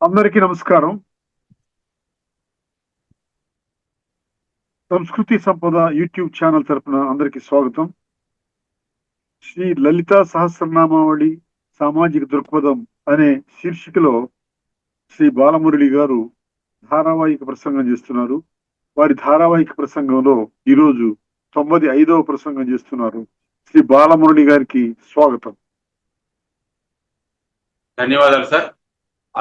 అందరికీ నమస్కారం. సంస్కృతి సంపద యూట్యూబ్ ఛానల్ తరపున అందరికీ స్వాగతం. శ్రీ లలితా సహస్రనామావళి సామాజిక దృక్పథం అనే శీర్షికలో శ్రీ బాలమురళి గారు ధారావాహిక ప్రసంగం చేస్తున్నారు. వారి ధారావాహిక ప్రసంగంలో ఈరోజు 95వ ప్రసంగం చేస్తున్నారు. శ్రీ బాలమురళి గారికి స్వాగతం. ధన్యవాదాలు సార్.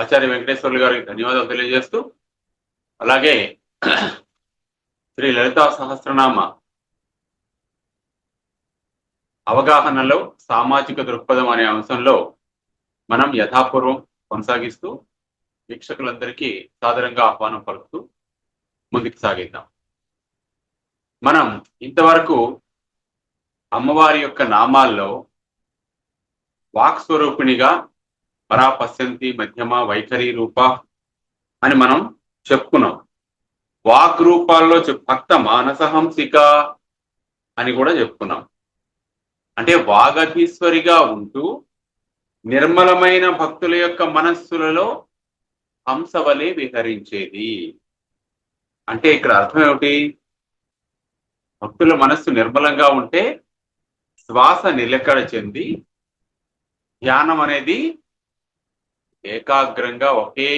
ఆచార్య వెంకటేశ్వర్లు గారికి ధన్యవాదాలు తెలియజేస్తూ, అలాగే శ్రీ లలితా సహస్రనామ అవగాహనలో సామాజిక దృక్పథం అనే అంశంలో మనం యథాపూర్వం కొనసాగిస్తూ వీక్షకులందరికీ సాదరంగా ఆహ్వానం పలుకుతూ ముందుకు సాగిద్దాం. మనం ఇంతవరకు అమ్మవారి యొక్క నామాల్లో వాక్ స్వరూపిణిగా పరాపశ్యంతి మధ్యమ వైఖరి రూప అని మనం చెప్పుకున్నాం. వాక్ రూపాల్లో భక్త మానసహంసిక అని కూడా చెప్పుకున్నాం. అంటే వాగధీశ్వరిగా ఉంటూ నిర్మలమైన భక్తుల యొక్క మనస్సులలో హంసవలే విహరించేది. అంటే ఇక్కడ అర్థం ఏమిటి? భక్తుల మనస్సు నిర్మలంగా ఉంటే శ్వాస నిలకడ చెంది ధ్యానం అనేది ఏకాగ్రంగా ఒకే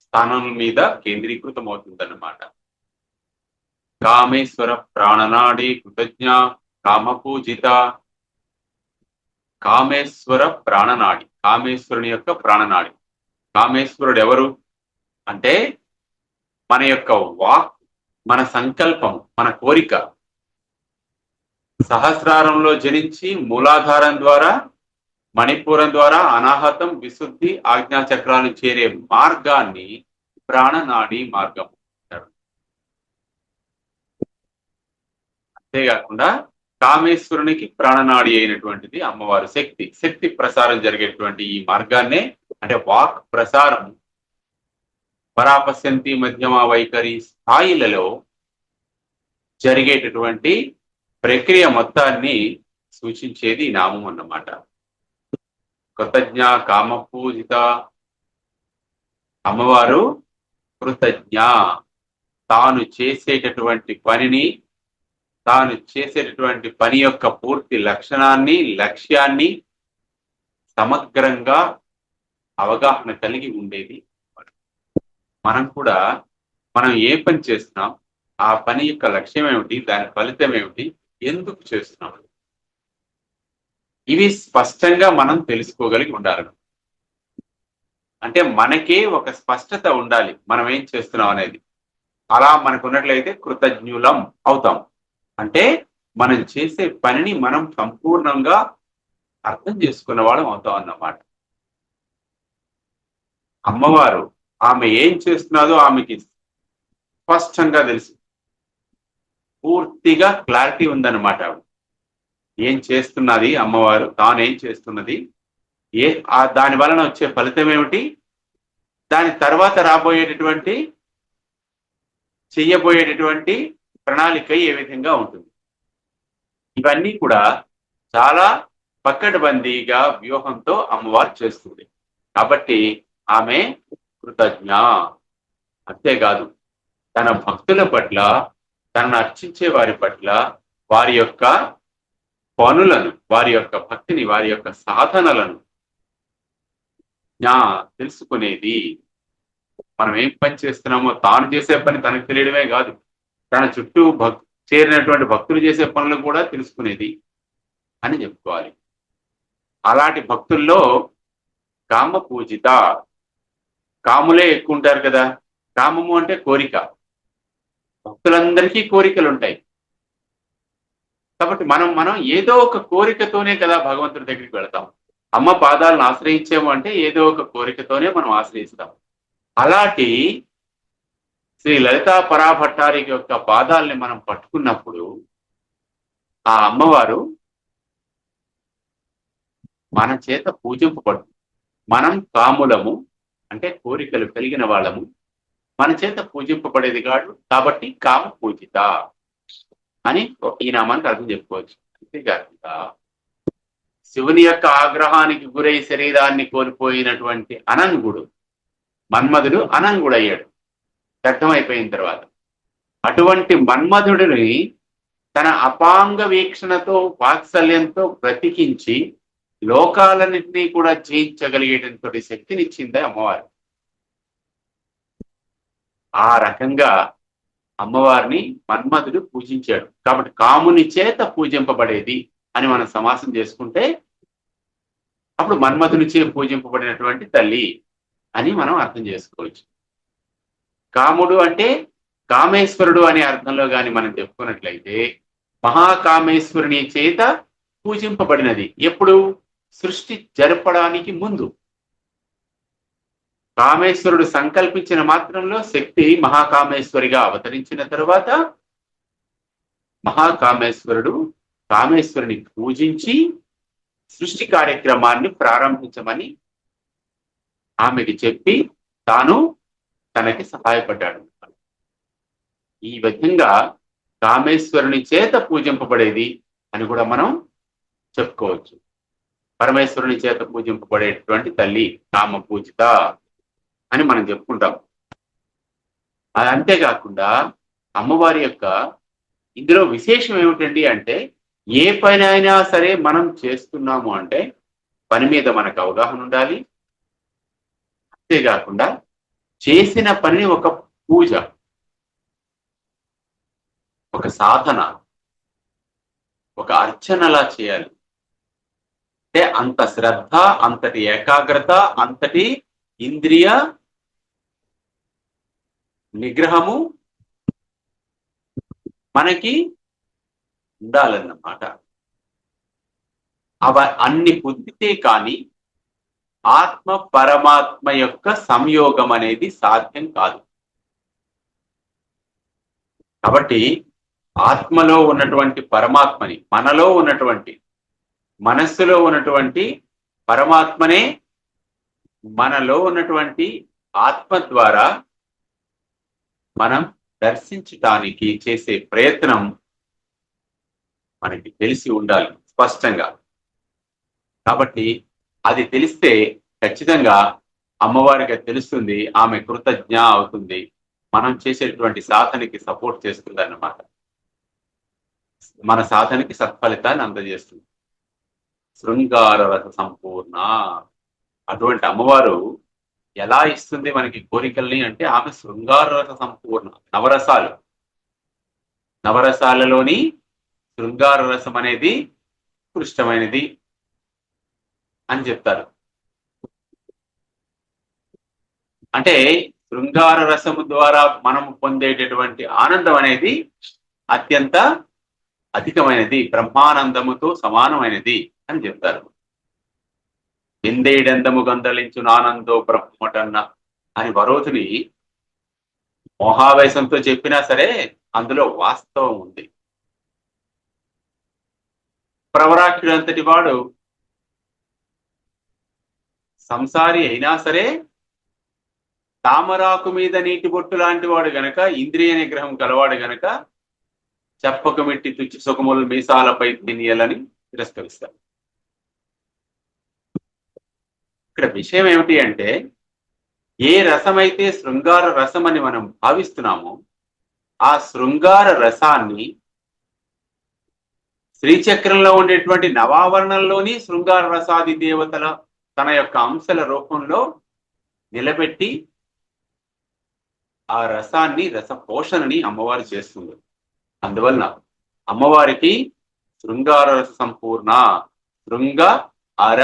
స్థానం మీద కేంద్రీకృతం అవుతుందన్నమాట. కామేశ్వర ప్రాణనాడి కృతజ్ఞ కామపూజిత. కామేశ్వర ప్రాణనాడి, కామేశ్వరుని యొక్క ప్రాణనాడి. కామేశ్వరుడు ఎవరు అంటే మన యొక్క వాక్, మన సంకల్పం, మన కోరిక సహస్రారంలో జనించి మూలాధారం ద్వారా మణిపూరం ద్వారా అనాహతం విశుద్ధి ఆజ్ఞాచక్రాలు చేరే మార్గాన్ని ప్రాణనాడి మార్గం అంటారు. అంతేకాకుండా కామేశ్వరునికి ప్రాణనాడి అయినటువంటిది అమ్మవారు శక్తి. శక్తి ప్రసారం జరిగేటువంటి ఈ మార్గాన్నే అంటే వాక్ ప్రసారం పరాపశ్యంతి మధ్యమ వైఖరి స్థాయిలలో జరిగేటటువంటి ప్రక్రియ మొత్తాన్ని సూచించేది ఈ నామం అన్నమాట. కృతజ్ఞ కామపూజిత. అమ్మవారు కృతజ్ఞ, తాను చేసేటటువంటి పని యొక్క పూర్తి లక్షణాన్ని, లక్ష్యాన్ని సమగ్రంగా అవగాహన కలిగి ఉండేది. మనం ఏ పని చేస్తున్నాం, ఆ పని యొక్క లక్ష్యం ఏమిటి, దాని ఫలితం ఏమిటి, ఎందుకు చేస్తున్నాం, ఇవి స్పష్టంగా మనం తెలుసుకోగలిగి ఉండాలి. అంటే మనకే ఒక స్పష్టత ఉండాలి మనం ఏం చేస్తున్నాం అనేది. అలా మనకు ఉన్నట్లయితే కృతజ్ఞులం అవుతాం. అంటే మనం చేసే పనిని మనం సంపూర్ణంగా అర్థం చేసుకున్న వాళ్ళం అవుతాం అన్నమాట. అమ్మవారు ఆమె ఏం చేస్తున్నదో ఆమెకి స్పష్టంగా తెలుసు, పూర్తిగా క్లారిటీ ఉందన్నమాట. ఏం చేస్తున్నది అమ్మవారు, తాను ఏం చేస్తున్నది, దాని వలన వచ్చే ఫలితం ఏమిటి, దాని తర్వాత చెయ్యబోయేటటువంటి ప్రణాళిక ఏ విధంగా ఉంటుంది, ఇవన్నీ కూడా చాలా పకడ్బందీగా వ్యూహంతో అమ్మవారు చేస్తుంది. కాబట్టి ఆమె కృతజ్ఞ. అంతేకాదు, తన భక్తుల పట్ల, తనను అర్చించే వారి పట్ల, వారి యొక్క పనులను, వారి యొక్క భక్తిని, వారి యొక్క సాధనలను తెలుసుకునేది. మనం ఏం పని చేస్తున్నామో తాను చేసే పని తనకు తెలియడమే కాదు, తన చుట్టూ చేరినటువంటి భక్తులు చేసే పనులు కూడా తెలుసుకునేది అని చెప్పుకోవాలి. అలాంటి భక్తుల్లో కామ పూజిత. కాములే ఎక్కువ ఉంటారు కదా. కామము అంటే కోరిక. భక్తులందరికీ కోరికలు ఉంటాయి. కాబట్టి మనం ఏదో ఒక కోరికతోనే కదా భగవంతుడి దగ్గరికి వెళతాం. అమ్మ పాదాలను ఆశ్రయించాము అంటే ఏదో ఒక కోరికతోనే మనం ఆశ్రయిస్తాం. అలాంటి శ్రీ లలితా పరాభట్టారి యొక్క పాదాలని మనం పట్టుకున్నప్పుడు ఆ అమ్మవారు మన చేత పూజింపబడుతుంది. మనం కాములము అంటే కోరికలు కలిగిన వాళ్ళము, మన చేత పూజింపబడేది కాదు. కాబట్టి కామ పూజిత అని ఈ నామానికి అర్థం చెప్పుకోవచ్చు. అంతేకాకుండా శివుని యొక్క ఆగ్రహానికి గురై శరీరాన్ని కోల్పోయినటువంటి అనంగుడు మన్మధుడు అనంగుడయ్యాడు దగ్ధమైపోయిన తర్వాత. అటువంటి మన్మధుడిని తన అపాంగ వీక్షణతో వాత్సల్యంతో బ్రతికించి లోకాలన్నింటినీ కూడా జయించగలిగేటటువంటి శక్తినిచ్చింది అమ్మవారు. ఆ రకంగా అమ్మవారిని మన్మధుడు పూజించాడు. కాబట్టి కాముని చేత పూజింపబడేది అని మనం సమాసం చేసుకుంటే అప్పుడు మన్మధుని చే పూజింపబడినటువంటి తల్లి అని మనం అర్థం చేసుకోవచ్చు. కాముడు అంటే కామేశ్వరుడు అనే అర్థంలో కానీ మనం చెప్పుకున్నట్లయితే మహాకామేశ్వరుని చేత పూజింపబడినది. ఎప్పుడు? సృష్టి జరపడానికి ముందు. కామేశ్వరుడు సంకల్పించిన మాత్రంలో శక్తి మహాకామేశ్వరిగా అవతరించిన తరువాత మహాకామేశ్వరుడు కామేశ్వరుని పూజించి సృష్టి కార్యక్రమాన్ని ప్రారంభించమని ఆమెకి చెప్పి తాను తనకి సహాయపడ్డాడు. ఈ విధంగా కామేశ్వరుని చేత పూజింపబడేది అని కూడా మనం చెప్పుకోవచ్చు. పరమేశ్వరుని చేత పూజింపబడేటువంటి తల్లి కామ పూజిత అని మనం చెప్పుకుంటాం. అది అంతేకాకుండా అమ్మవారి యొక్క ఇందులో విశేషం ఏమిటండి అంటే ఏ పని అయినా సరే మనం చేస్తున్నాము అంటే పని మీద మనకు అవగాహన ఉండాలి. అంతేకాకుండా చేసిన పని ఒక పూజ, ఒక సాధన, ఒక అర్చనలా చేయాలి. అంటే అంత శ్రద్ధ, అంతటి ఏకాగ్రత, అంతటి ఇంద్రియ నిగ్రహము మనకి ఉండాలన్నమాట. అన్ని పొందితే కానీ ఆత్మ పరమాత్మ యొక్క సంయోగం అనేది సాధ్యం కాదు. కాబట్టి ఆత్మలో ఉన్నటువంటి పరమాత్మని, మనలో ఉన్నటువంటి మనస్సులో ఉన్నటువంటి పరమాత్మనే మనలో ఉన్నటువంటి ఆత్మ ద్వారా మనం దర్శించడానికి చేసే ప్రయత్నం మనకి తెలిసి ఉండాలి స్పష్టంగా. కాబట్టి అది తెలిస్తే ఖచ్చితంగా అమ్మవారికి తెలుస్తుంది, ఆమె కృతజ్ఞ అవుతుంది, మనం చేసేటువంటి సాధనకి సపోర్ట్ చేస్తుంది అన్నమాట. మన సాధనకి సత్ఫలితాన్ని అందజేస్తుంది. శృంగార రస సంపూర్ణ అటువంటి అమ్మవారు ఎలా ఇస్తుంది మనకి కోరికల్ని అంటే ఆమె శృంగార రస సంపూర్ణ. నవరసాలలోని శృంగార రసం అనేది ఉత్కృష్టమైనది అని చెప్తారు. అంటే శృంగార రసము ద్వారా మనం పొందేటటువంటి ఆనందం అనేది అత్యంత అధికమైనది, బ్రహ్మానందముతో సమానమైనది అని చెప్తారు. ఎందేడెందము గందలించును ఆనందో బ్రహ్మటన్న అని వరోధుని మోహావేశంతో చెప్పినా సరే అందులో వాస్తవం ఉంది. ప్రవరాక్షుడు అంతటి వాడు సంసారి అయినా సరే తామరాకు మీద నీటి బొట్టు లాంటి వాడు గనక, ఇంద్రియ నిగ్రహం కలవాడు గనక చెప్పకు మిట్టి తుచ్చి సుఖములు మీసాలపై తినియాలని తిరస్కరిస్తారు. ఇక్కడ విషయం ఏమిటి అంటే ఏ రసమైతే శృంగార రసం అని మనం భావిస్తున్నామో ఆ శృంగార రసాన్ని శ్రీచక్రంలో ఉండేటువంటి నవావరణంలోని శృంగార రసాది దేవతల తన యొక్క అంశల రూపంలో నిలబెట్టి ఆ రసాన్ని, రస పోషణని అమ్మవారు చేస్తుంది. అందువలన అమ్మవారికి శృంగార రస సంపూర్ణ, శృంగ అర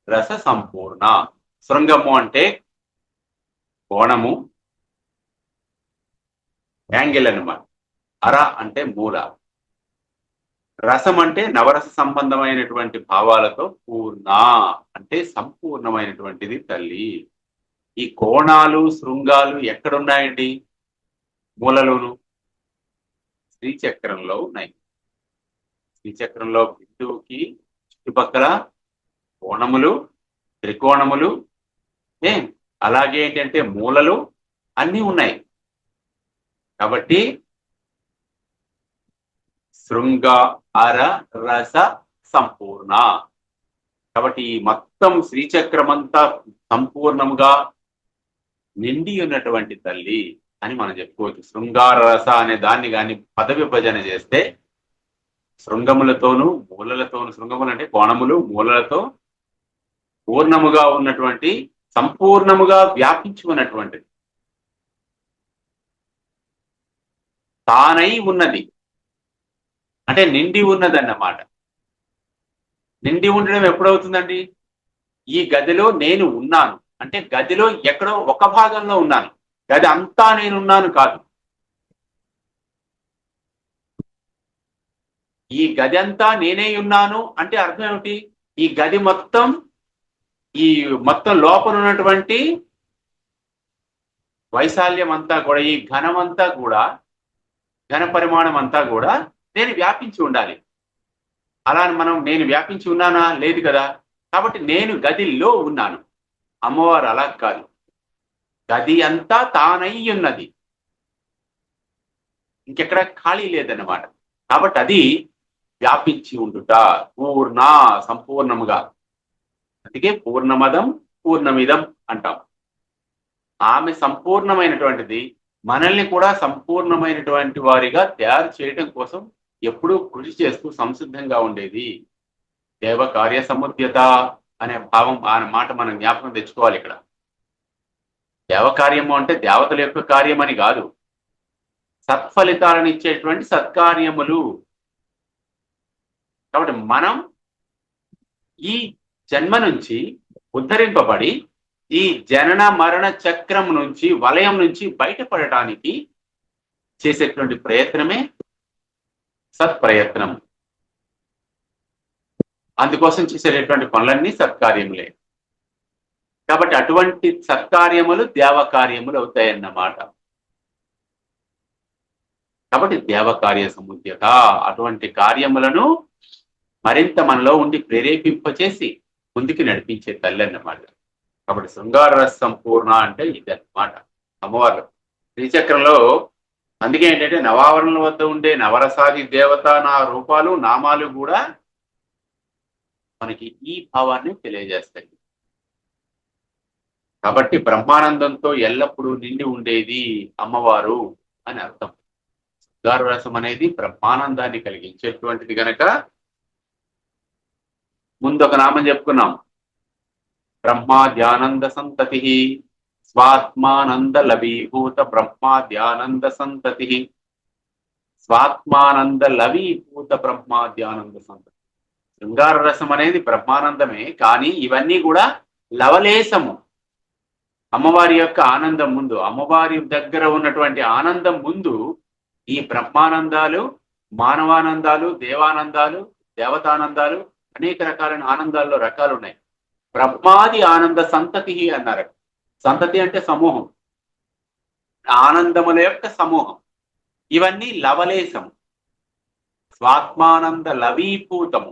రస సంపూర్ణ. శృంగము అంటే కోణము, యాంగిల్ అన్నమాట. అర అంటే మూల, రసం అంటే నవరస సంబంధమైనటువంటి భావాలతో పూర్ణ అంటే సంపూర్ణమైనటువంటిది తల్లి. ఈ కోణాలు, శృంగాలు ఎక్కడున్నాయండి? మూలలోను శ్రీచక్రంలో ఉన్నాయి. శ్రీచక్రంలో బిందువుకి చుట్టుపక్కల కోణములు, త్రికోణములు, అలాగే ఏంటంటే మూలలు అన్నీ ఉన్నాయి. కాబట్టి శృంగ అర రస సంపూర్ణ. కాబట్టి ఈ మొత్తం శ్రీచక్రమంతా సంపూర్ణంగా నిండి ఉన్నటువంటి తల్లి అని మనం చెప్పుకోవచ్చు. శృంగార రస అనే దాన్ని కానీ పద విభజన చేస్తే శృంగములతోనూ మూలలతోనూ, శృంగములు అంటే కోణములు, మూలలతో పూర్ణముగా ఉన్నటువంటి, సంపూర్ణముగా వ్యాపించి ఉన్నటువంటిది, తానై ఉన్నది అంటే నిండి ఉన్నది అన్నమాట. నిండి ఉండడం ఎప్పుడవుతుందండి? ఈ గదిలో నేను ఉన్నాను అంటే గదిలో ఎక్కడో ఒక భాగంలో ఉన్నాను, గది అంతా నేనున్నాను కాదు. ఈ గది అంతా నేనే ఉన్నాను అంటే అర్థం ఏమిటి? ఈ గది మొత్తం, ఈ మొత్తం లోపల ఉన్నటువంటి వైశాల్యం అంతా కూడా, ఈ ఘనం అంతా కూడా, ఘన పరిమాణం అంతా కూడా నేను వ్యాపించి ఉండాలి. అలా నేను వ్యాపించి ఉన్నానా? లేదు కదా. కాబట్టి నేను గదిలో ఉన్నాను. అమ్మవారు అలా కాదు, గది అంతా తానై ఉన్నది, ఇంకెక్కడ ఖాళీ లేదన్నమాట. కాబట్టి అది వ్యాపించి ఉండుట, పూర్ణ, సంపూర్ణముగా. అందుకే పూర్ణమదం పూర్ణమిదం అంటాం. ఆమె సంపూర్ణమైనటువంటిది, మనల్ని కూడా సంపూర్ణమైనటువంటి వారిగా తయారు చేయడం కోసం ఎప్పుడూ కృషి చేస్తూ సంసిద్ధంగా ఉండేది. దేవ కార్య సముద్యత అనే భావం, ఆ మాట మనం జ్ఞాపకం తెచ్చుకోవాలి. ఇక్కడ దేవకార్యము అంటే దేవతల యొక్క కార్యం అని కాదు, సత్ఫలితాలను ఇచ్చేటువంటి సత్కార్యములు. కాబట్టి మనం ఈ జన్మ నుంచి ఉద్ధరింపబడి ఈ జనన మరణ చక్రం నుంచి, వలయం నుంచి బయటపడటానికి చేసేటువంటి ప్రయత్నమే సత్ప్రయత్నం. అందుకోసం చేసేటటువంటి పనులన్నీ సత్కార్యములే. కాబట్టి అటువంటి సత్కార్యములు దేవకార్యములు అవుతాయన్నమాట. కాబట్టి దేవకార్య సముద్యత, అటువంటి కార్యములను మరింత మనలో ఉండి ప్రేరేపింపచేసి ముందుకు నడిపించే తల్లి అన్నమాట. కాబట్టి శృంగార రస సంపూర్ణ అంటే ఇదన్నమాట అమ్మవారు. శ్రీచక్రంలో అందుకే ఏంటంటే నవావరణల వద్ద ఉండే నవరసాది దేవత నా రూపాలు, నామాలు కూడా మనకి ఈ భావాన్ని తెలియజేస్తాయి. కాబట్టి బ్రహ్మానందంతో ఎల్లప్పుడూ నిండి ఉండేది అమ్మవారు అని అర్థం. శృంగార రసం అనేది బ్రహ్మానందాన్ని కలిగించేటువంటిది గనక ముందు ఒక నామం చెప్పుకున్నాం, బ్రహ్మాద్యానంద సంతతి, స్వాత్మానంద లవీభూత బ్రహ్మాద్యానంద సంతతి, స్వాత్మానంద లవీభూత బ్రహ్మాద్యానంద సంతతి. శృంగార రసం అనేది బ్రహ్మానందమే, కానీ ఇవన్నీ కూడా లవలేశము. అమ్మవారి యొక్క ఆనందం ముందు, అమ్మవారి దగ్గర ఉన్నటువంటి ఆనందం ముందు ఈ బ్రహ్మానందాలు, మానవానందాలు, దేవానందాలు, దేవతానందాలు, అనేక రకాలైన ఆనందాల్లో రకాలు ఉన్నాయి. బ్రహ్మాది ఆనంద సంతతి అన్నారు. సంతతి అంటే సమూహం, ఆనందముల యొక్క సమూహం. ఇవన్నీ లవలేశము. స్వాత్మానంద లవీభూతము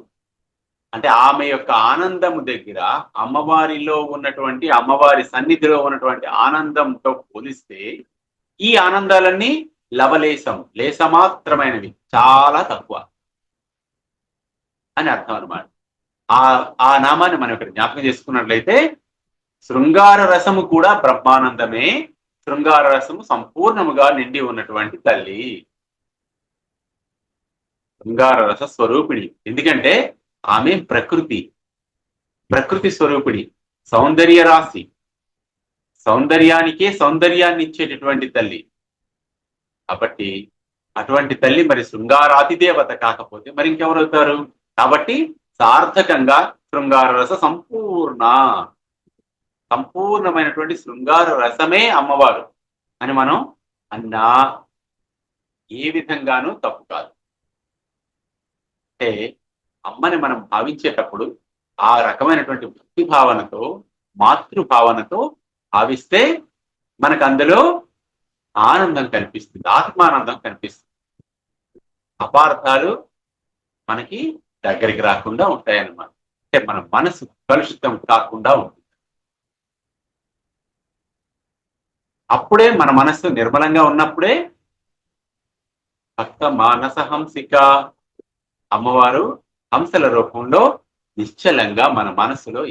అంటే ఆమె యొక్క ఆనందము దగ్గర, అమ్మవారిలో ఉన్నటువంటి, అమ్మవారి సన్నిధిలో ఉన్నటువంటి ఆనందంతో పోలిస్తే ఈ ఆనందాలన్నీ లవలేశం, లేశమాత్రమైనవి, చాలా తక్కువ అని అర్థం అనమాట. ఆ నామాన్ని మనం ఇక్కడ జ్ఞాపకం చేసుకున్నట్లయితే శృంగార రసము కూడా బ్రహ్మానందమే. శృంగార రసము సంపూర్ణముగా నిండి ఉన్నటువంటి తల్లి, శృంగార రస స్వరూపిణి. ఎందుకంటే ఆమె ప్రకృతి స్వరూపిణి, సౌందర్య రాశి, సౌందర్యానికే సౌందర్యాన్ని ఇచ్చేటటువంటి తల్లి. కాబట్టి అటువంటి తల్లి మరి శృంగారాతి దేవత కాకపోతే మరి ఇంకెవరవుతారు? కాబట్టి సార్థకంగా శృంగార రస సంపూర్ణమైనటువంటి శృంగార రసమే అమ్మవారు అని మనం అన్నా ఏ విధంగానూ తప్పు కాదు. అంటే అమ్మని మనం భావించేటప్పుడు ఆ రకమైనటువంటి భక్తి భావనతో, మాతృభావనతో భావిస్తే మనకు అందులో ఆనందం కనిపిస్తుంది, ఆత్మానందం కనిపిస్తుంది. అపార్థాలు మనకి దగ్గరికి రాకుండా ఉంటాయన్నమాట. అంటే మన మనసు కలుషితం కాకుండా ఉంటుంది. అప్పుడే మన మనస్సు నిర్మలంగా ఉన్నప్పుడే భక్త మానస హంసిక, అమ్మవారు హంసల రూపంలో నిశ్చలంగా మన మనసులో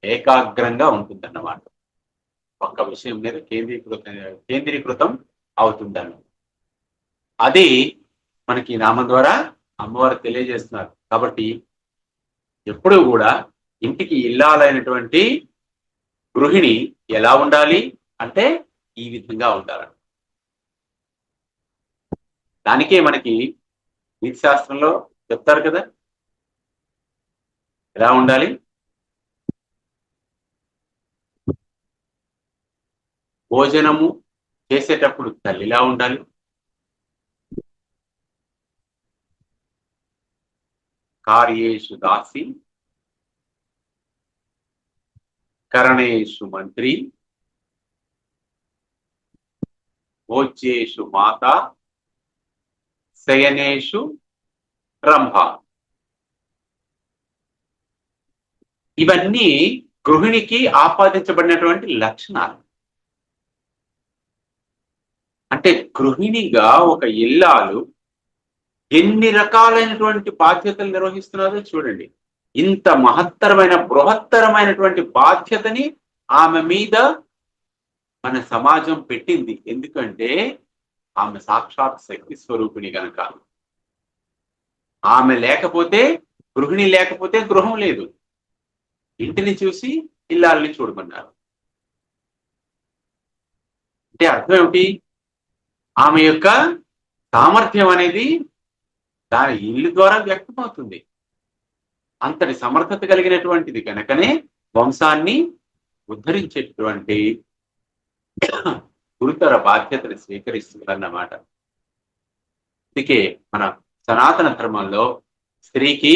ఏకాగ్రంగా ఉంటుందన్నమాట. ఒక్క విషయం మీద కేంద్రీకృతం అవుతుందని అది మనకి నామం ద్వారా అమ్మవారు తెలియజేస్తున్నారు. కాబట్టి ఎప్పుడూ కూడా ఇంటికి ఇల్లాలైనటువంటి గృహిణి ఎలా ఉండాలి అంటే ఈ విధంగా ఉండాలి. దానికే మనకి నీతి శాస్త్రంలో చెప్తారు కదా ఎలా ఉండాలి. భోజనము చేసేటప్పుడు తల్లిలా ఉండాలి, కార్యేషు దాసి, కరణేషు మంత్రి, భోజ్యేషు మాత, శయనేషు రంభ. ఇవన్నీ గృహిణికి ఆపాదించబడినటువంటి లక్షణాలు. అంటే గృహిణిగా ఒక ఇల్లాలు ఎన్ని రకాలైనటువంటి బాధ్యతలు నిర్వహిస్తున్నారో చూడండి. ఇంత మహత్తరమైన బృహత్తరమైనటువంటి బాధ్యతని ఆమె మీద మన సమాజం పెట్టింది. ఎందుకంటే ఆమె సాక్షాత్ శక్తి స్వరూపిణి గనక. ఆమె లేకపోతే, గృహిణి లేకపోతే గృహం లేదు. ఇంటిని చూసి ఇల్లాలని చూడమన్నారు. అంటే అర్థం ఏమిటి? ఆమె యొక్క సామర్థ్యం అనేది దాని ఇల్లు ద్వారా వ్యక్తమవుతుంది. అంతటి సమర్థత కలిగినటువంటిది కనుకనే వంశాన్ని ఉద్ధరించేటువంటి గురుతర బాధ్యతను స్వీకరిస్తుందన్నమాట. అందుకే మన సనాతన ధర్మంలో స్త్రీకి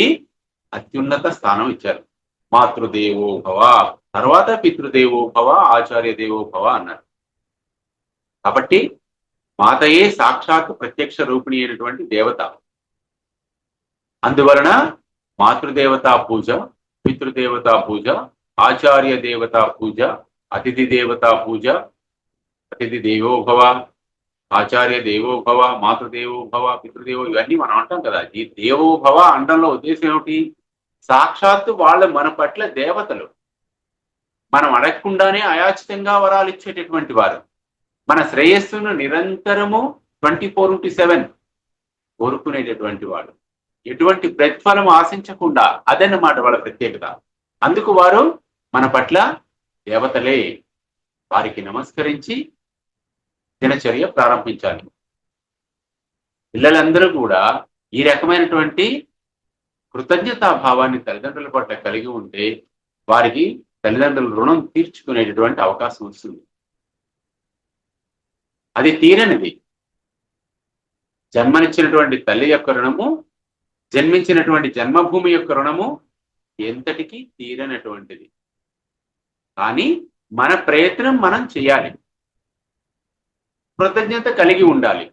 అత్యున్నత స్థానం ఇచ్చారు. మాతృదేవో భవ, తర్వాత పితృదేవో భవ, ఆచార్య దేవో భవ అన్నారు. కాబట్టి మాతయే సాక్షాత్ ప్రత్యక్ష రూపిణి అయినటువంటి దేవత. అందువలన మాతృదేవతా పూజ, పితృదేవతా పూజ, ఆచార్య దేవతా పూజ, అతిథి దేవతా పూజ, అతిథి దేవో భవ, ఆచార్య దేవో భవ, మాతృదేవో భవ, పితృదేవో, ఇవన్నీ మనం అంటాం కదా. ఈ దేవో భవ అనడంలో ఉద్దేశం ఏమిటి? సాక్షాత్తు వాళ్ళు మన పట్ల దేవతలు. మనం అడగకుండానే అయాచితంగా వరాలు ఇచ్చేటటువంటి వారు. మన శ్రేయస్సును నిరంతరము 24/7 కోరుకునేటటువంటి వాడు. ఎటువంటి ప్రతిఫలం ఆశించకుండా, అదన్నమాట వాళ్ళ ప్రత్యేకత. అందుకు వారు మన పట్ల దేవతలే. వారికి నమస్కరించి దినచర్య ప్రారంభించాలి. పిల్లలందరూ కూడా ఈ రకమైనటువంటి కృతజ్ఞతా భావాన్ని తల్లిదండ్రుల పట్ల కలిగి ఉంటే వారికి తల్లిదండ్రుల రుణం తీర్చుకునేటటువంటి అవకాశం వస్తుంది. అది తీరనిది. జన్మనిచ్చినటువంటి తల్లి యొక్క రుణము, జన్మించినటువంటి జన్మభూమి యొక్క రుణము ఎంతటికి తీరనటువంటిది. కానీ మన ప్రయత్నం మనం చేయాలి. కృతజ్ఞత కలిగి ఉండాలి.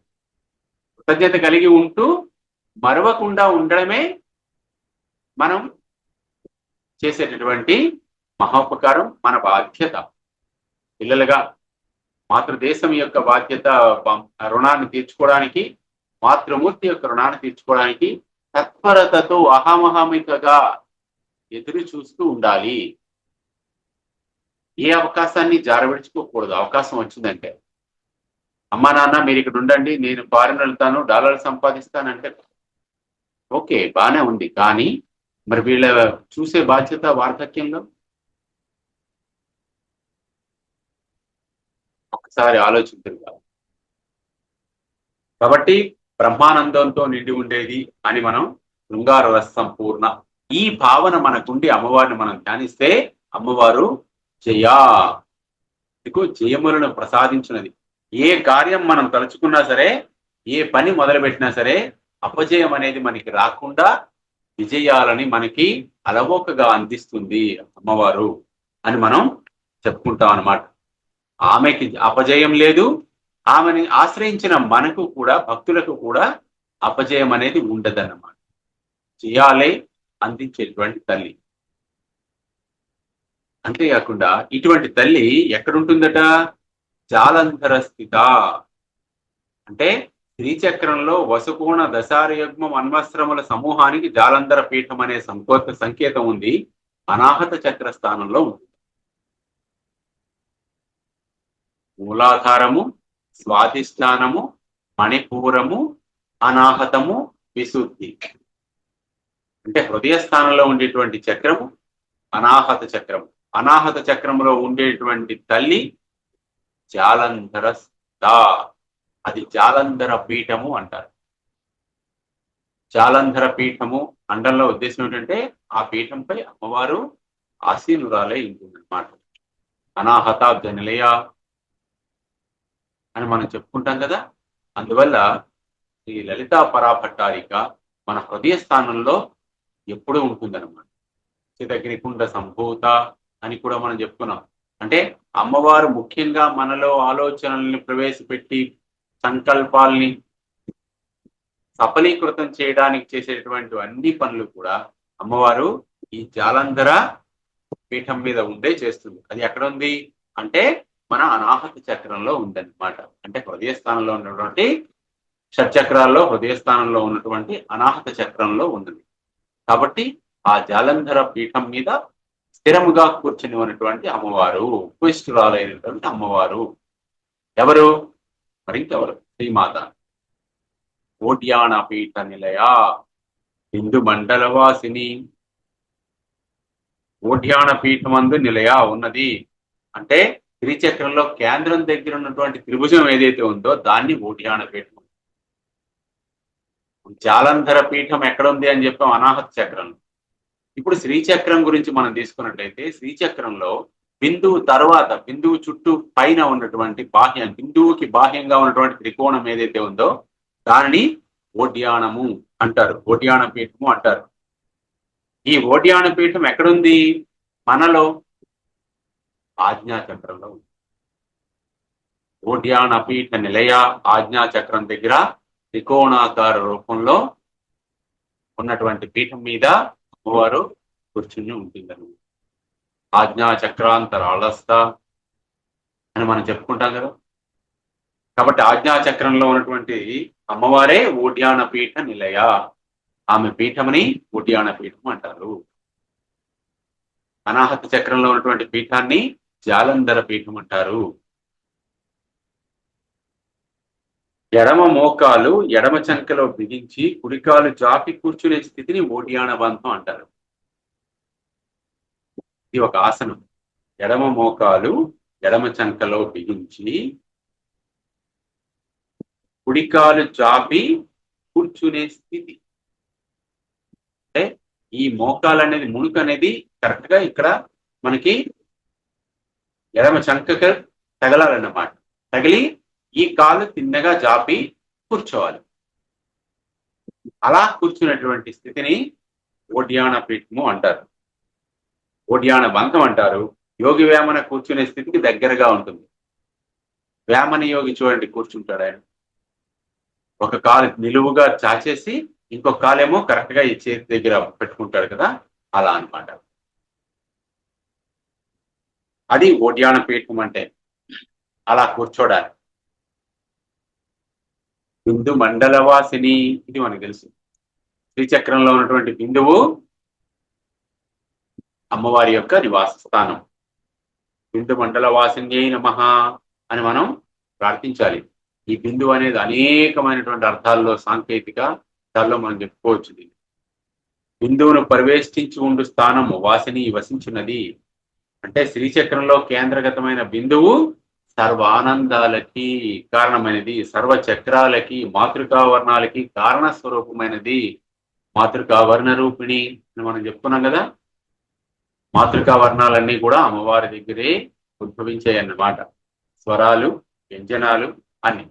కృతజ్ఞత కలిగి ఉంటూ మరవకుండా ఉండడమే మనం చేసేటటువంటి మహోపకారం, మన బాధ్యత. పిల్లలుగా మాతృదేశం యొక్క బాధ్యత, రుణాన్ని తీర్చుకోవడానికి, మాతృమూర్తి యొక్క రుణాన్ని తీర్చుకోవడానికి తత్పరతతో అహమహమికగా ఎదురు చూస్తూ ఉండాలి. ఏ అవకాశాన్ని జారవిడుచుకోకూడదు. అవకాశం వచ్చిందంటే, అమ్మా నాన్న మీరు ఇక్కడ ఉండండి, నేను ఫారెన్ వెళ్తాను, డాలర్లు సంపాదిస్తానంటే ఓకే, బాగానే ఉంది. కానీ మరి వీళ్ళ చూసే బాధ్యత వార్ధక్యంలో ఒకసారి ఆలోచించరు. కాబట్టి బ్రహ్మానందంతో నిండి ఉండేది అని మనం శృంగార రస సంపూర్ణ ఈ భావన మనకుండి అమ్మవారిని మనం ధ్యానిస్తే అమ్మవారు జయా, జయములను ప్రసాదించినది. ఏ కార్యం మనం తలుచుకున్నా సరే, ఏ పని మొదలుపెట్టినా సరే అపజయం అనేది మనకి రాకుండా విజయాలని మనకి అలవోకగా అందిస్తుంది అమ్మవారు అని మనం చెప్పుకుంటాం అన్నమాట. ఆమెకి అపజయం లేదు. ఆమెని ఆశ్రయించిన మనకు కూడా, భక్తులకు కూడా అపజయం అనేది ఉండదన్నమాట. జయాలే అందించేటువంటి తల్లి. అంతేకాకుండా ఇటువంటి తల్లి ఎక్కడుంటుందట? జాలంధర స్థిత. అంటే శ్రీచక్రంలో వసుకోణ దశారయుగ్మం అన్వస్త్రముల సమూహానికి జాలంధర పీఠం అనే సంకేతం ఉంది. అనాహత చక్ర స్థానంలో ఉంది. మూలాధారము, స్వాధిష్టానము, మణిపూరము, అనాహతము, విశుద్ధి. అంటే హృదయ స్థానంలో ఉండేటువంటి చక్రము అనాహత చక్రము. అనాహత చక్రంలో ఉండేటువంటి తల్లి జాలంధర స్థా, అది జాలంధర పీఠము అంటారు. జాలంధర పీఠము అండంలో ఉద్దేశం ఏంటంటే ఆ పీఠంపై అమ్మవారు ఆసీనురాలై ఉంటుందన్నమాట. అనాహతాబ్ద నిలయ అని మనం చెప్పుకుంటాం కదా. అందువల్ల ఈ లలితా పరాభట్టారిక మన హృదయ స్థానంలో ఎప్పుడూ ఉంటుందన్నమాట. చితగ్నికుండ సంభూత అని కూడా మనం చెప్పుకున్నాం. అంటే అమ్మవారు ముఖ్యంగా మనలో ఆలోచనల్ని ప్రవేశపెట్టి సంకల్పాల్ని సఫలీకృతం చేయడానికి చేసేటువంటి అన్ని పనులు కూడా అమ్మవారు ఈ జాలంధర పీఠం మీద ఉండే చేస్తుంది. అది ఎక్కడ ఉంది అంటే మన అనాహత చక్రంలో ఉందన్నమాట. అంటే హృదయ స్థానంలో ఉన్నటువంటి షట్చక్రాల్లో హృదయ స్థానంలో ఉన్నటువంటి అనాహత చక్రంలో ఉంది. కాబట్టి ఆ జాలంధర పీఠం మీద స్థిరముగా కూర్చుని ఉన్నటువంటి అమ్మవారు, ఉపవిష్టురాలైనటువంటి అమ్మవారు ఎవరు? మరి ఇంకెవరు? శ్రీమాత. ఓడ్యాన పీఠ నిలయ బిందు మండలవాసిని. ఓడ్యాన పీఠమందు నిలయ ఉన్నది అంటే త్రిచక్రంలో కేంద్రం దగ్గర ఉన్నటువంటి త్రిభుజం ఏదైతే ఉందో దాన్ని ఓడ్యాన పీఠం. జాలంధర పీఠం ఎక్కడ ఉంది అని చెప్పాం? అనాహత చక్రం. ఇప్పుడు శ్రీచక్రం గురించి మనం తీసుకున్నట్లయితే శ్రీచక్రంలో బిందువు తర్వాత బిందువు చుట్టూ పైన ఉన్నటువంటి బాహ్యం, బిందువుకి బాహ్యంగా ఉన్నటువంటి త్రికోణం ఏదైతే ఉందో దానిని ఓడ్యానము అంటారు, ఓడ్యాన పీఠము అంటారు. ఈ ఓడ్యాన పీఠం ఎక్కడుంది? మనలో ఆజ్ఞాచక్రంలో ఉంది. ఓడ్యాన పీఠ నిలయ ఆజ్ఞాచక్రం దగ్గర త్రికోణాకార రూపంలో ఉన్నటువంటి పీఠం మీద అమ్మవారు కూర్చుని ఉంటుందని. ఆజ్ఞాచక్రాంతరాళస్థ అని మనం చెప్పుకుంటాం కదా. కాబట్టి ఆజ్ఞాచక్రంలో ఉన్నటువంటి అమ్మవారే ఓడ్యాన పీఠ నిలయ. ఆమె పీఠమని ఓడ్యాన పీఠం అంటారు. అనాహత చక్రంలో ఉన్నటువంటి పీఠాన్ని జాలంధర పీఠం అంటారు. ఎడమ మోకాలు ఎడమ చంకలో బిగించి కుడికాలు జాపి కూర్చునే స్థితిని ఓడ్యాన బంధం అంటారు. ఇది ఒక ఆసనం. ఎడమ మోకాలు ఎడమ చంకలో బిగించి కుడికాలు జాపి కూర్చునే స్థితి. అంటే ఈ మోకాలు అనేది, మునుకు అనేది కరెక్ట్ గా ఇక్కడ మనకి ఎడమ చంకకు తగలాలన్నమాట. తగిలి ఈ కాలు తిన్నగా జాపి కూర్చోవాలి. అలా కూర్చున్నటువంటి స్థితిని ఓడ్యాన పీఠము అంటారు, ఓడ్యాన బంధం అంటారు. యోగి వేమన కూర్చునే స్థితికి దగ్గరగా ఉంటుంది. వేమన యోగి చూడండి కూర్చుంటాడు. ఆయన ఒక కాలు నిలువుగా చాచేసి ఇంకొక కాలేమో కరెక్ట్ గా ఈ చేతి దగ్గర పెట్టుకుంటాడు కదా, అలా అన్నమాట. అది ఓడ్యాన పీఠం అంటే, అలా కూర్చోడాలి. బిందు మండలవాసిని, ఇది మనకు తెలుసు. శ్రీచక్రంలో ఉన్నటువంటి బిందువు అమ్మవారి యొక్క నివాస స్థానం. బిందు మండలవాసిని నమః అని మనం ప్రార్థించాలి. ఈ బిందువు అనేది అనేకమైనటువంటి అర్థాల్లో సాంకేతిక అర్థాల్లో మనం చెప్పుకోవచ్చు. బిందువును పరివేష్టించి ఉండు స్థానము వాసిని వసించినది. అంటే శ్రీచక్రంలో కేంద్రగతమైన బిందువు సర్వానందాలకి కారణమైనది, సర్వ చక్రాలకి మాతృకా వర్ణాలకి కారణ స్వరూపమైనది. మాతృకా వర్ణ రూపిణి అని మనం చెప్పుకున్నాం కదా. మాతృకా వర్ణాలన్నీ కూడా అమ్మవారి దగ్గరే ఉద్భవించాయి అన్నమాట. స్వరాలు, వ్యంజనాలు అన్ని.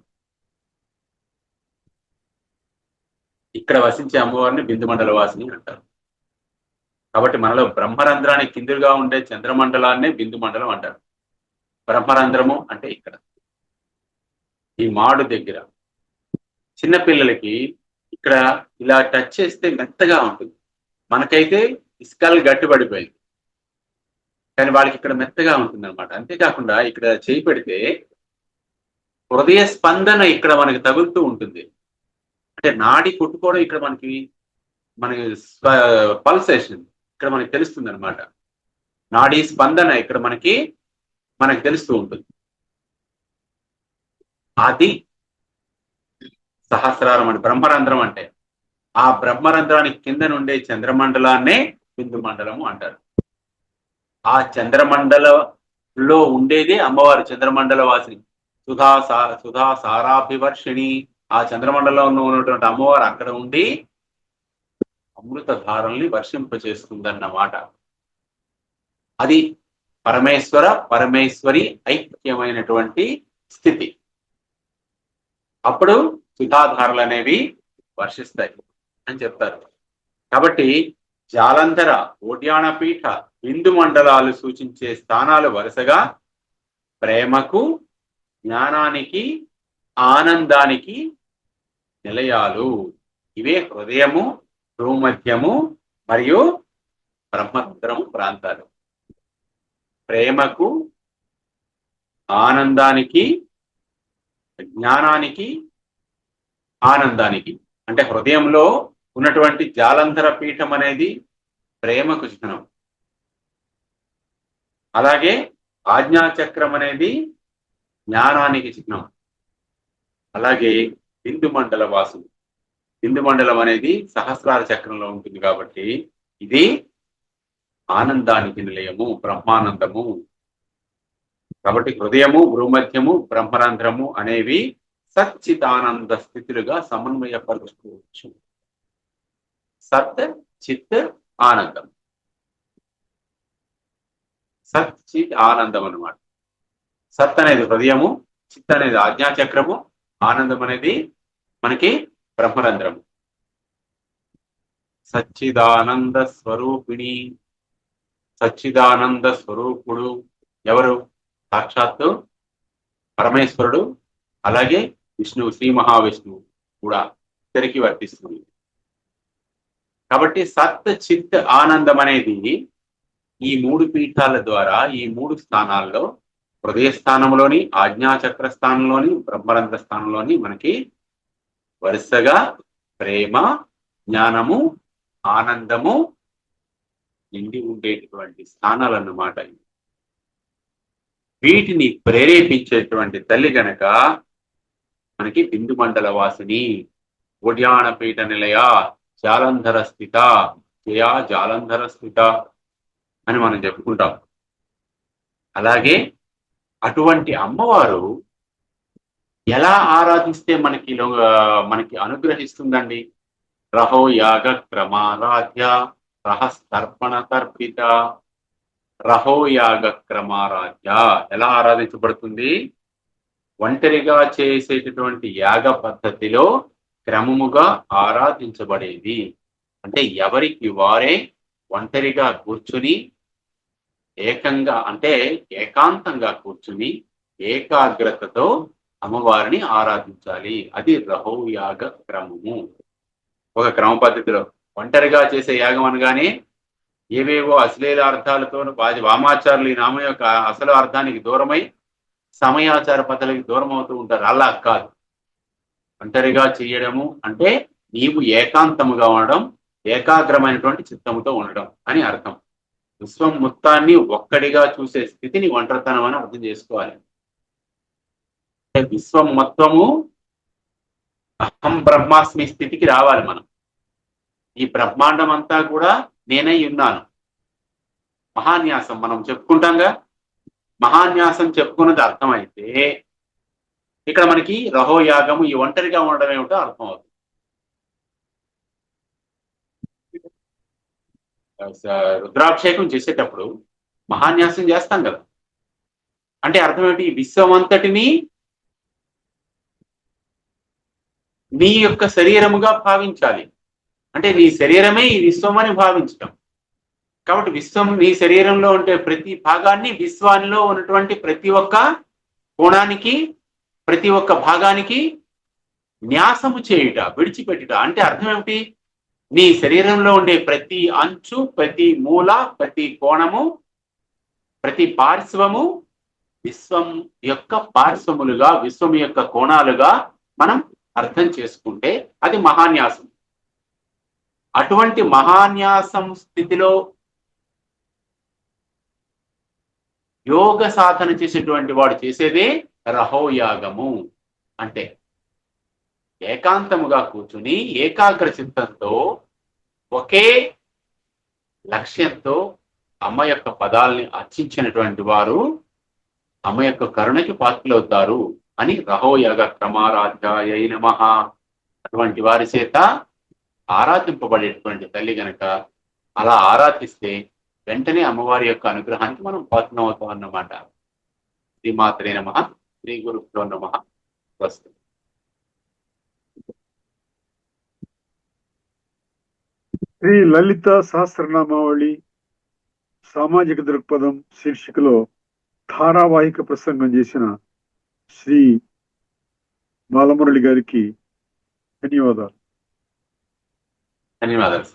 ఇక్కడ వసించే అమ్మవారిని బిందు మండల వాసిని అంటారు. కాబట్టి మనలో బ్రహ్మరంధ్రానికి కిందుగా ఉండే చంద్రమండలాన్నే బిందు మండలం అంటారు. బ్రహ్మరంధ్రము అంటే ఇక్కడ ఈ మాడు దగ్గర. చిన్నపిల్లలకి ఇక్కడ ఇలా టచ్ చేస్తే మెత్తగా ఉంటుంది. మనకైతే ఇసుకలు గట్టిపడిపోయింది, కానీ వాళ్ళకి ఇక్కడ మెత్తగా ఉంటుంది అనమాట. అంతేకాకుండా ఇక్కడ చేయి పెడితే హృదయ స్పందన ఇక్కడ మనకి తగులుతూ ఉంటుంది. అంటే నాడి కొట్టుకోవడం ఇక్కడ మనకి పల్సేషన్ ఇక్కడ మనకి తెలుస్తుంది అనమాట. నాడీ స్పందన ఇక్కడ మనకి తెలుస్తూ ఉంటుంది. అది సహస్రారం అంటే బ్రహ్మరంధ్రం అంటే. ఆ బ్రహ్మరంధ్రానికి కింద నుండే చంద్రమండలాన్నే బిందు మండలము అంటారు. ఆ చంద్రమండలంలో ఉండేది అమ్మవారు చంద్రమండల వాసిని. సుధా సారాభివర్షిణి. ఆ చంద్రమండలంలో ఉన్నటువంటి అమ్మవారు అక్కడ ఉండి అమృత ధారల్ని వర్షింపచేస్తుందన్నమాట. అది పరమేశ్వర పరమేశ్వరి ఐక్యమైనటువంటి స్థితి. అప్పుడు సుధాధారలు అనేవి వర్షిస్తాయి అని చెప్తారు. కాబట్టి జాలంధర, ఓడ్యానపీఠ, బిందు మండలాలు సూచించే స్థానాలు వరుసగా ప్రేమకు, జ్ఞానానికి, ఆనందానికి నిలయాలు. ఇవే హృదయము, భూమధ్యము మరియు బ్రహ్మరంధ్రము ప్రాంతాలు. ప్రేమకు, ఆనందానికి, జ్ఞానానికి, ఆనందానికి అంటే హృదయంలో ఉన్నటువంటి జాలంధర పీఠం అనేది ప్రేమకు చిహ్నం. అలాగే ఆజ్ఞాచక్రం అనేది జ్ఞానానికి చిహ్నం. అలాగే బిందు మండల వాసులు. బిందు మండలం అనేది సహస్రార చక్రంలో ఉంటుంది కాబట్టి ఇది ఆనందానికి నిలయము, బ్రహ్మానందము. కాబట్టి హృదయము, భూమధ్యము, బ్రహ్మరంధ్రము అనేవి సచ్చిదానంద స్థితులుగా సమన్వయపరుచుకోవచ్చు. సత్, చిత్, ఆనందం. సత్, చిత్, ఆనందం అన్నమాట. సత్ అనేది హృదయము, చిత్ అనేది ఆజ్ఞాచక్రము, ఆనందం అనేది మనకి బ్రహ్మరంధ్రము. సచ్చిదానంద స్వరూపిణి. సచ్చిదానంద స్వరూపుడు ఎవరు? సాక్షాత్తు పరమేశ్వరుడు, అలాగే విష్ణువు, శ్రీ మహావిష్ణువు కూడా ఇద్దరికి వర్తిస్తుంది. కాబట్టి సత్, చిత్, ఆనందం అనేది ఈ మూడు పీఠాల ద్వారా, ఈ మూడు స్థానాల్లో హృదయ స్థానంలోని, ఆజ్ఞాచక్ర స్థానంలోని, బ్రహ్మరంధ్ర స్థానంలోని మనకి వరుసగా ప్రేమ, జ్ఞానము, ఆనందము నిండి ఉండేటటువంటి స్థానాలు అన్నమాట. వీటిని ప్రేరేపించేటువంటి తల్లి గనక మనకి బిందు మండల వాసిని, ఓడ్యానపీఠ నిలయ, జాలంధర స్థిత, జయా జాలంధర స్థిత అని మనం చెప్పుకుంటాం. అలాగే అటువంటి అమ్మవారు ఎలా ఆరాధిస్తే మనకి అనుగ్రహిస్తుందండి? రహో యాగ క్రమారాధ్య, రహస్తర్పణ తర్పిత. రహో యాగ క్రమారాధ్య ఎలా ఆరాధించబడుతుంది? ఒంటరిగా చేసేటటువంటి యాగ పద్ధతిలో క్రమముగా ఆరాధించబడేది. అంటే ఎవరికి వారే ఒంటరిగా కూర్చుని ఏకాంతంగా కూర్చుని ఏకాగ్రతతో అమ్మవారిని ఆరాధించాలి. అది రహోయాగ క్రమము. ఒక క్రమ పద్ధతిలో ఒంటరిగా చేసే యాగం అనగానే ఏవేవో అశ్లీల అర్థాలతో వామాచారులు ఈ నామం యొక్క అసలు అర్థానికి దూరమై సమయాచార పద్ధతులకి దూరం అవుతూ ఉంటారు. అలా కాదు. ఒంటరిగా చేయడము అంటే నీవు ఏకాంతముగా ఉండడం, ఏకాగ్రమైనటువంటి చిత్తముతో ఉండడం అని అర్థం. విశ్వం మొత్తాన్ని ఒక్కడిగా చూసే స్థితిని ఒంటరితనం అని అర్థం చేసుకోవాలి. విశ్వం మొత్తము అహం బ్రహ్మాస్మి స్థితికి రావాలి మనం. ఈ బ్రహ్మాండం అంతా కూడా నేనై ఉన్నాను. మహాన్యాసం మనం చెప్పుకుంటాంగా, మహాన్యాసం చెప్పుకున్నది అర్థమైతే ఇక్కడ మనకి రహోయాగము ఈ ఒంటరిగా ఉండడం ఏమిటో అర్థం అవుతుంది. రుద్రాభిషేకం చేసేటప్పుడు మహాన్యాసం చేస్తాం కదా. అంటే అర్థం ఏంటి? విశ్వం అంతటిని నీ యొక్క శరీరముగా భావించాలి. అంటే నీ శరీరమే ఈ విశ్వం అని భావించటం. కాబట్టి విశ్వం నీ శరీరంలో ఉంటే ప్రతి భాగాన్ని, విశ్వానిలో ఉన్నటువంటి ప్రతి ఒక్క కోణానికి, ప్రతి ఒక్క భాగానికి న్యాసము చేయుట, విడిచిపెట్టుట. అంటే అర్థం ఏమిటి? నీ శరీరంలో ఉండే ప్రతి అంచు, ప్రతి మూల, ప్రతి కోణము, ప్రతి పార్శ్వము విశ్వం యొక్క పార్శ్వములుగా, విశ్వం యొక్క కోణాలుగా మనం అర్థం చేసుకుంటే అది మహాన్యాసం. అటువంటి మహాన్యాసం స్థితిలో యోగ సాధన చేసేటువంటి వాడు చేసేదే రహోయాగము. అంటే ఏకాంతముగా కూర్చుని ఏకాగ్ర చిత్తంతో ఒకే లక్ష్యంతో అమ్మ యొక్క పదాలని అర్చించినటువంటి వారు అమ్మ యొక్క కరుణకి పాత్రలవుతారు అని రహోయగ క్రమారాధ్యాయ నమః. అటువంటి వారి చేత ఆరాధింపబడేటువంటి తల్లి గనక అలా ఆరాధిస్తే వెంటనే అమ్మవారి యొక్క అనుగ్రహానికి మనం పాత్రం అవుతాం అన్నమాట. శ్రీమాత్రే నమః. శ్రీ గురుభ్యో నమః. స్వస్తి. శ్రీ లలిత సహస్రనామావళి సామాజిక దృక్పథం శీర్షికలో ధారావాహిక ప్రసంగం చేసిన శ్రీ బాలమురళి గారికి ధన్యవాదాలు. ధన్యవాదాలు.